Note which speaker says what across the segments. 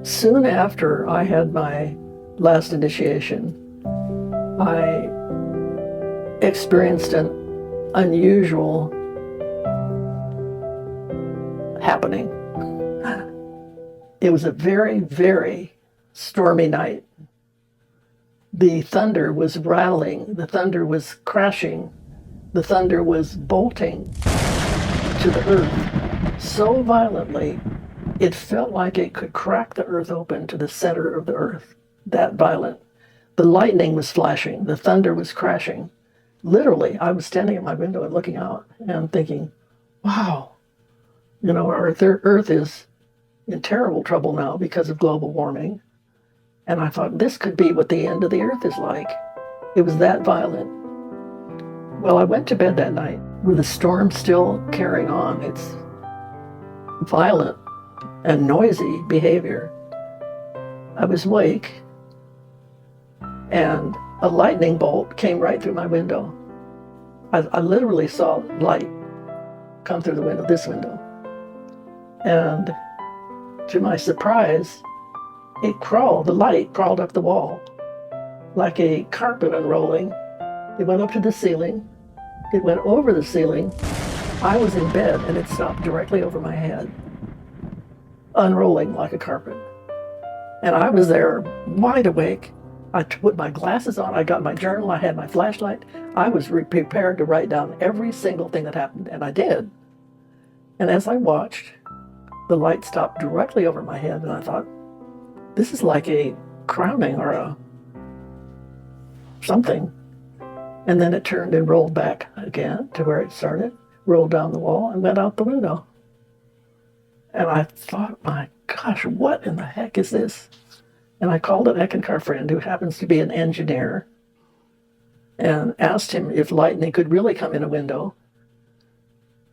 Speaker 1: Soon after I had my last initiation, I experienced an unusual happening. It was a very, very stormy night. The thunder was rattling, the thunder was crashing, the thunder was bolting to the earth so violently it felt like it could crack the earth open to the center of the earth. That violent. The lightning was flashing, the thunder was crashing. Literally, I was standing at my window and looking out and thinking, wow, our earth is in terrible trouble now because of global warming. And I thought, this could be what the end of the earth is like. It was that violent. Well, I went to bed that night with the storm still carrying on its violent and noisy behavior. I was awake, and a lightning bolt came right through my window. I literally saw light come through the window, this window. And to my surprise, the light crawled up the wall like a carpet unrolling. It went up to the ceiling. It went over the ceiling. I was in bed and it stopped directly over my head, unrolling like a carpet. And I was there wide awake. I put my glasses on, I got my journal, I had my flashlight. I was prepared to write down every single thing that happened, and I did. And as I watched, the light stopped directly over my head, and I thought, this is like a crowning or a something. And then it turned and rolled back again to where it started, rolled down the wall, and went out the window. And I thought, my gosh, what in the heck is this? And I called an Eckankar friend who happens to be an engineer and asked him if lightning could really come in a window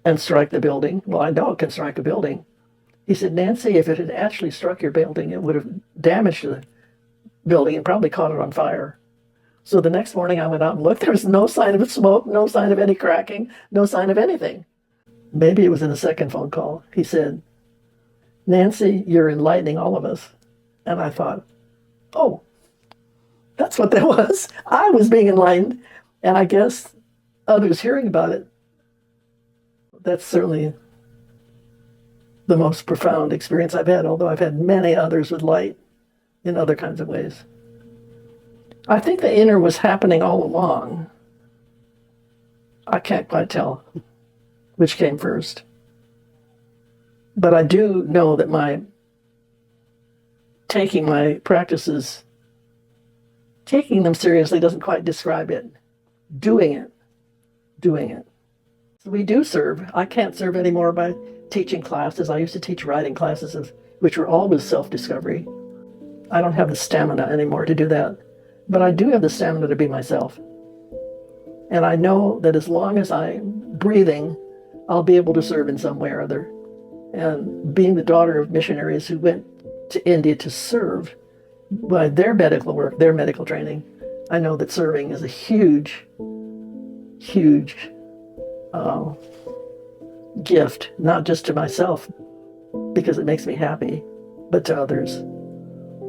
Speaker 1: and strike the building. Well, I know it can strike a building. He said, Nancy, if it had actually struck your building, it would have damaged the building and probably caught it on fire. So the next morning I went out and looked. There was no sign of smoke, no sign of any cracking, no sign of anything. Maybe it was in the second phone call. He said, Nancy, you're enlightening all of us. And I thought, oh, that's what that was. I was being enlightened. And I guess others hearing about it, that's certainly the most profound experience I've had, although I've had many others with light in other kinds of ways. I think the inner was happening all along. I can't quite tell which came first. But I do know that my taking my practices, taking them seriously doesn't quite describe it. Doing it. So we do serve. I can't serve anymore by teaching classes. I used to teach writing classes, which were always self-discovery. I don't have the stamina anymore to do that. But I do have the stamina to be myself. And I know that as long as I'm breathing, I'll be able to serve in some way or other. And being the daughter of missionaries who went to India to serve by their medical work, their medical training, I know that serving is a huge, huge gift, not just to myself, because it makes me happy, but to others.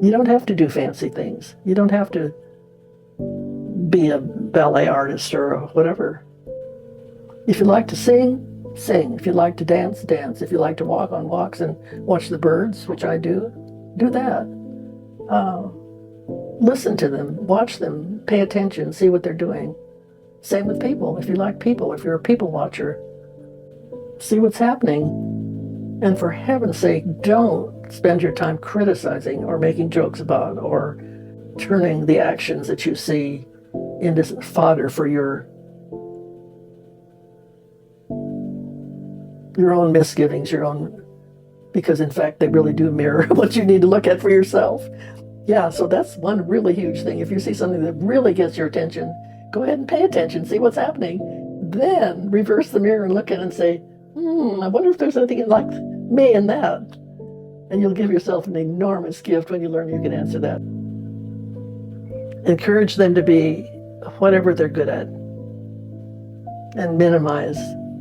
Speaker 1: You don't have to do fancy things. You don't have to be a ballet artist or whatever. If you like to sing, sing. If you like to dance, dance. If you like to walk on walks and watch the birds, which I do that. Listen to them, watch them, pay attention, see what they're doing. Same with people. If you like people, if you're a people watcher, see what's happening. And for heaven's sake, don't spend your time criticizing or making jokes about or turning the actions that you see into fodder for your own misgivings, because in fact they really do mirror what you need to look at for yourself. Yeah, so that's one really huge thing. If you see something that really gets your attention, go ahead and pay attention, see what's happening. Then reverse the mirror and look at it and say, I wonder if there's anything like me in that. And you'll give yourself an enormous gift when you learn you can answer that. Encourage them to be whatever they're good at and minimize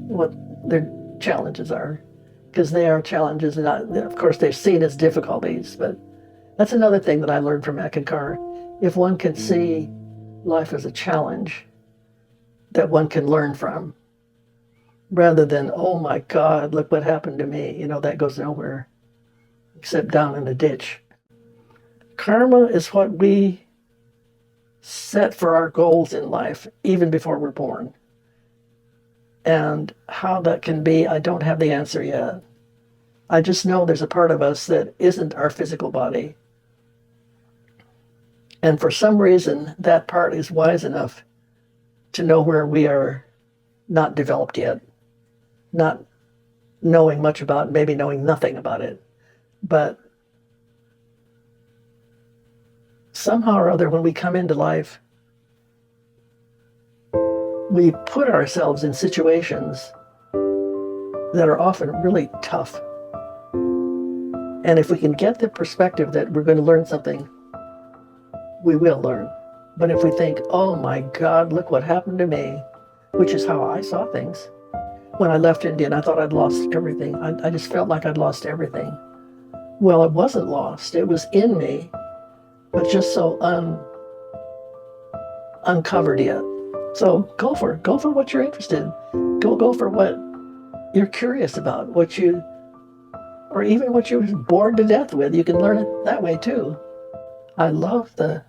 Speaker 1: what their challenges are, because they are challenges, and of course they're seen as difficulties, but That's another thing that I learned from Eckankar. If one can see life as a challenge that one can learn from, rather than, oh my God, look what happened to me. You know, that goes nowhere except down in a ditch. Karma is what we set for our goals in life, even before we're born. And how that can be, I don't have the answer yet. I just know there's a part of us that isn't our physical body. And for some reason, that part is wise enough to know where we are not developed yet, not knowing much about it, maybe knowing nothing about it. But somehow or other, when we come into life, we put ourselves in situations that are often really tough. And if we can get the perspective that we're going to learn something, we will learn. But if we think, oh my God, look what happened to me, which is how I saw things. When I left India, and I thought I'd lost everything. I just felt like I'd lost everything. Well, it wasn't lost. It was in me, but just so uncovered yet. So go for it. Go for what you're interested in. Go for what you're curious about, or even what you were bored to death with. You can learn it that way too. I love the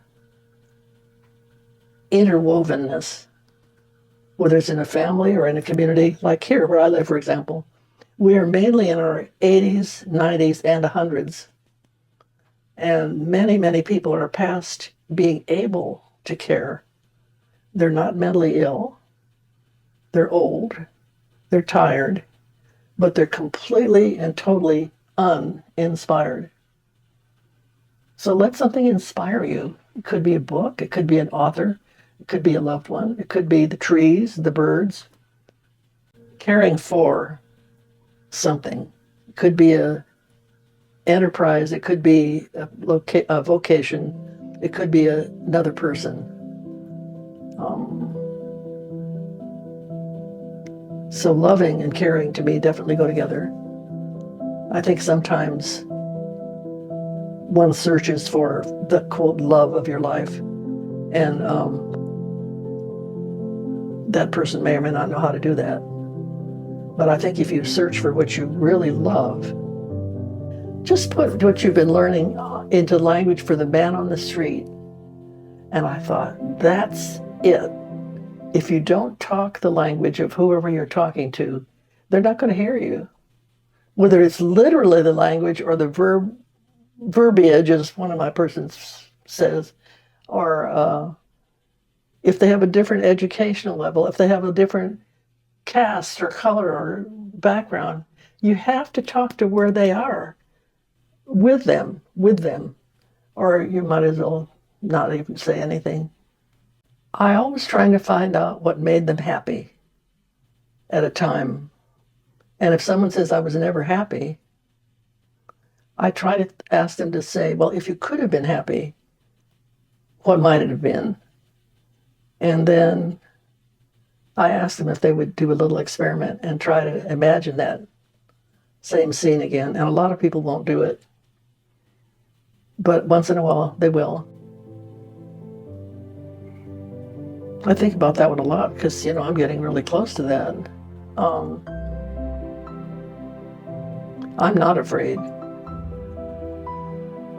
Speaker 1: interwovenness, whether it's in a family or in a community, like here where I live, for example. We are mainly in our 80s, 90s, and 100s. And many, many people are past being able to care. They're not mentally ill. They're old. They're tired. But they're completely and totally uninspired. So let something inspire you. It could be a book. It could be an author. It could be a loved one. It could be the trees, the birds. Caring for something. It could be a enterprise. It could be a vocation. It could be another person. So loving and caring to me definitely go together. I think sometimes one searches for the quote love of your life, and that person may or may not know how to do that. But I think if you search for what you really love, just put what you've been learning into language for the man on the street. And I thought, that's it. If you don't talk the language of whoever you're talking to, they're not going to hear you. Whether it's literally the language or the verbiage, as one of my persons says, or if they have a different educational level, if they have a different caste or color or background, you have to talk to where they are, with them, or you might as well not even say anything. I always trying to find out what made them happy at a time. And if someone says I was never happy, I try to ask them to say, well, if you could have been happy, what might it have been? And then I asked them if they would do a little experiment and try to imagine that same scene again. And a lot of people won't do it. But once in a while, they will. I think about that one a lot because, I'm getting really close to that. I'm not afraid.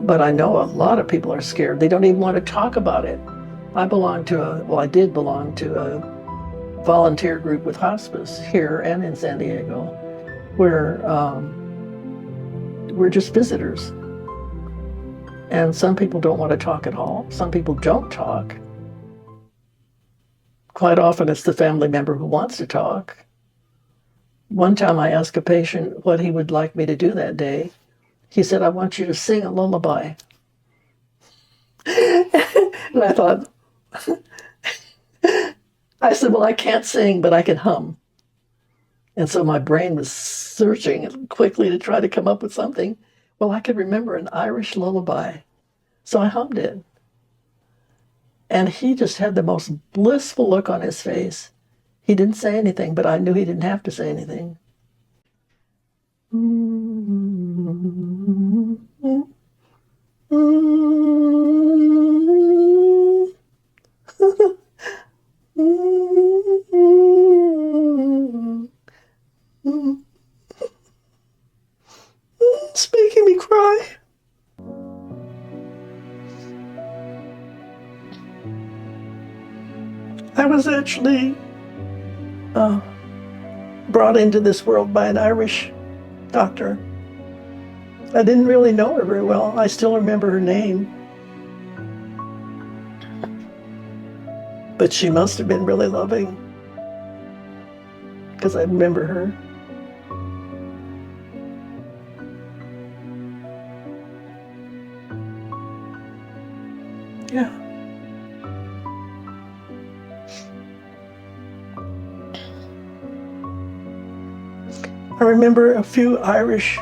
Speaker 1: But I know a lot of people are scared. They don't even want to talk about it. I did belong to a volunteer group with hospice here and in San Diego, where we're just visitors. And some people don't want to talk at all. Some people don't talk. Quite often it's the family member who wants to talk. One time I asked a patient what he would like me to do that day. He said, I want you to sing a lullaby. And I thought, I said, well, I can't sing, but I can hum. And so my brain was searching quickly to try to come up with something. Well, I could remember an Irish lullaby. So I hummed it. And he just had the most blissful look on his face. He didn't say anything, but I knew he didn't have to say anything. It's making me cry. I was actually brought into this world by an Irish doctor. I didn't really know her very well. I still remember her name. But she must have been really loving, because I remember her. Yeah. I remember a few Irish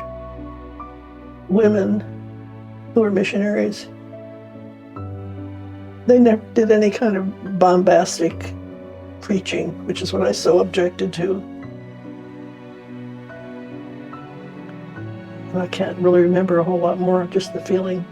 Speaker 1: women who were missionaries. They never did any kind of bombastic preaching, which is what I so objected to. And I can't really remember a whole lot more, just the feeling.